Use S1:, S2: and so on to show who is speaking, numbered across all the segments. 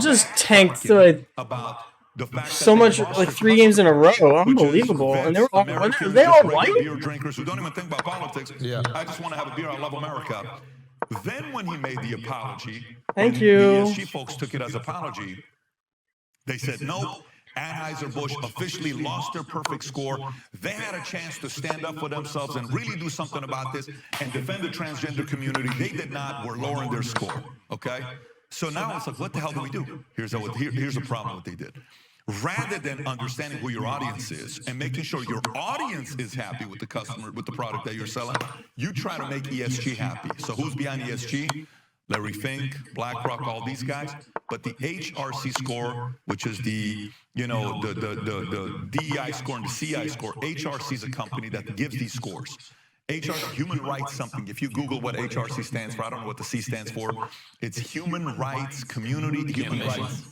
S1: Just tanked through
S2: about the fact
S1: so much, like 3 games in a row. Unbelievable. And they were all winners. They all white?
S2: Beer drinkers who don't even think about politics. Yeah. I just want to have a beer. I love America. Then when he made the apology,
S1: Thank you.
S2: The ESG folks took it as apology. They said, nope, Anheuser-Busch officially lost their perfect score. They had a chance to stand up for themselves and really do something about this and defend the transgender community. They did not. We're lowering their score, okay? So now it's like, what the hell do we do? Here's a problem what they did. Rather than understanding who your audience is and making sure your audience is happy with the customer, with the product that you're selling, you try to make ESG happy. So who's behind ESG? Larry Fink, BlackRock, all these guys. But the HRC score, which is the DEI score and the CI score, HRC is a company that gives these scores. HRC, human rights something. If you Google what HRC stands for, I don't know what the C stands for. It's Human Rights Community. Human
S3: Rights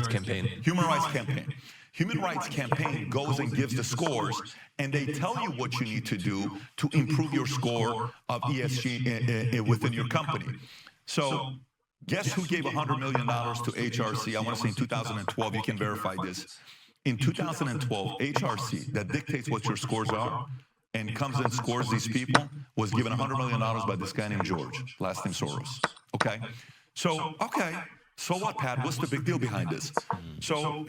S3: Campaign.
S2: Human Rights Campaign. Human Rights Campaign goes and gives the scores, and they tell you what you need to do to improve your score of ESG within your company. So guess who gave $100 million to HRC? I want to say in 2012. You can verify this. In 2012, HRC, that dictates what your scores are, and comes and scores these people, was given $100 million by this guy named George, last name Soros, okay? So what, Pat? What's the big deal behind this? So,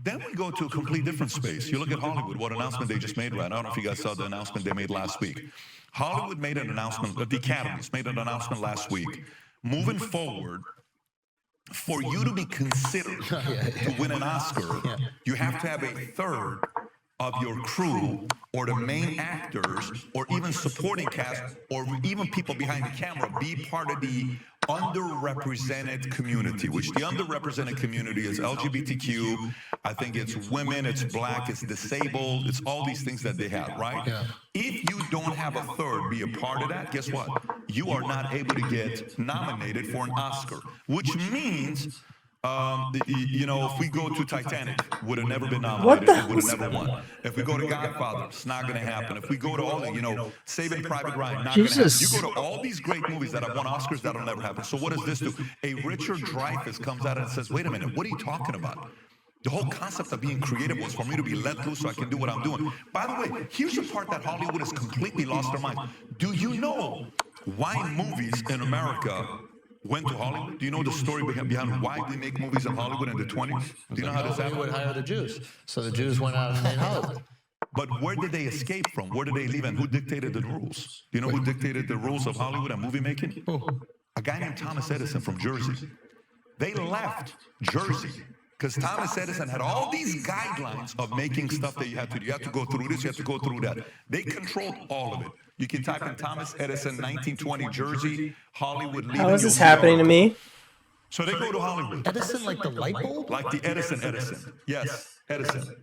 S2: then we go to a complete different space. You look at Hollywood, what announcement they just made, right? I don't know if you guys saw the announcement they made last week. Hollywood made an announcement, the Academies made an announcement last week. Moving forward, for you to be considered to win an Oscar, you have to have a third of your crew or the main actors or even supporting cast or even people behind the camera be part of the underrepresented community, which the underrepresented community is LGBTQ, I think it's women, it's black, it's disabled, it's all these things that they have, right? Yeah. If you don't have a third be a part of that, guess what? You are not able to get nominated for an Oscar, which means if we go to Titanic, would have never been nominated, would have never won. If we go to Godfather, it's not going to happen. If we go to all the, Saving Private Ryan, not going to happen. You go to all these great movies that have won Oscars, that'll never happen. So what does this do? A Richard Dreyfuss comes out and says, wait a minute, what are you talking about? The whole concept of being creative was for me to be let loose so I can do what I'm doing. By the way, here's the part that Hollywood has completely lost their mind. Do you know why movies in America went to Hollywood? Do you know the story behind why they make movies in Hollywood in the 20s? Do you know how this happened?
S4: Hollywood hired the Jews. So the Jews went out and made Hollywood.
S2: But where did they escape from? Where did they leave and who dictated the rules? Do you know who dictated the rules of Hollywood and movie making? A guy named Thomas Edison from Jersey. They left Jersey because Thomas Edison had all these guidelines of making stuff that you had to do. You have to go through this, you have to go through that. They controlled all of it. You can type in Thomas Edison, 1920, Jersey, Hollywood.
S1: How is this happening to me?
S2: So they go to Hollywood.
S4: Edison, like the light bulb?
S2: Like the Edison. Yes, Edison.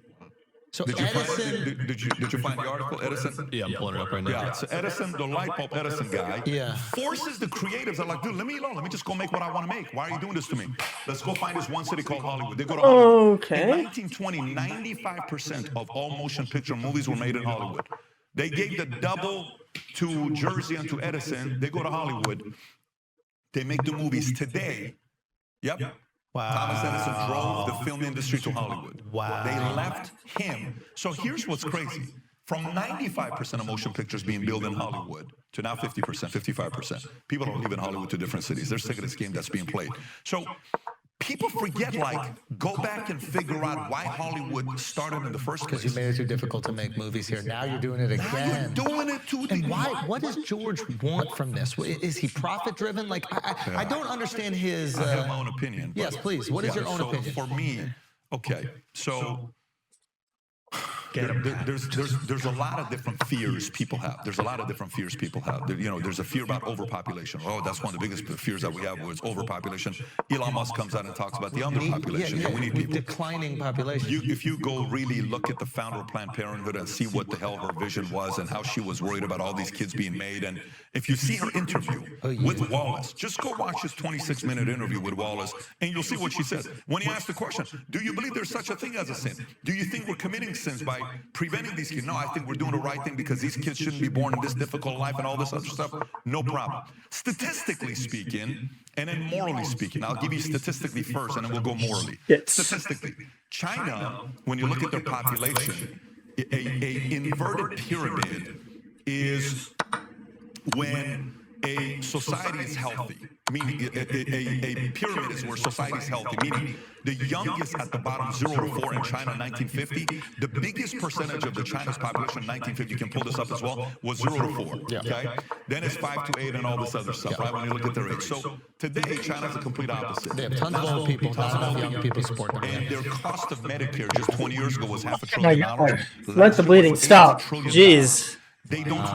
S4: So
S2: did you find the article, Edison?
S3: Yeah, I'm pulling it up right now.
S2: Yeah, so Edison, the light bulb Edison guy, forces the creatives. They're like, dude, let me alone. Let me just go make what I want to make. Why are you doing this to me? Let's go find this one city called Hollywood. They go to Hollywood.
S1: Okay.
S2: In 1920, 95% of all motion picture movies were made in Hollywood. They gave the double to Jersey and to Edison. They go to Hollywood. They make the movies today. Yep. Wow. Thomas Edison drove the film industry to Hollywood. Wow. They left him. So here's what's crazy. From 95% of motion pictures being built in Hollywood to now 50%, 55%. People don't live in Hollywood to different cities. They're sick of this game that's being played. So people forget, go back and figure out why Hollywood started in the first place.
S4: Because you made it too difficult to make movies here. Now you're doing it again.
S2: Now you're doing it too.
S4: And why? What does George want from this? Is he profit-driven? I don't understand his...
S2: I have my own opinion.
S4: Yes, please. What is your own opinion?
S2: For me, so... There's a lot of different fears people have. There's a fear about overpopulation. Oh, that's one of the biggest fears that we have was overpopulation. Elon Musk comes out and talks about the underpopulation. We need people.
S4: Declining population.
S2: If you go really look at the founder of Planned Parenthood and see what the hell her vision was and how she was worried about all these kids being made, and if you see her interview with Wallace, just go watch his 26-minute interview with Wallace, and you'll see what she says. When he asked the question, do you believe there's such a thing as a sin? Do you think we're committing sins by preventing these kids. No, I think we're doing the right thing because these kids shouldn't be born in this difficult life and all this other stuff. No problem. Statistically speaking, and then morally speaking, I'll give you statistically first, and then we'll go morally.
S1: Yes.
S2: Statistically, China, when you look at their population, a inverted pyramid is when a society is healthy, meaning a pyramid is where society is healthy, meaning the youngest at the bottom, 0 to 4 in China in 1950, the biggest percentage of the China's population in 1950, you can pull this up as well, was 0 to 4, okay? Then it's 5 to 8 and all this other stuff, right, when you look at their age. So today, China's the complete opposite.
S4: They have tons of old people, not enough young people to support them.
S2: And their cost of Medicare just 20 years ago was $500
S1: My
S2: billion.
S1: God. Let the bleeding stop. Jeez.
S2: They don't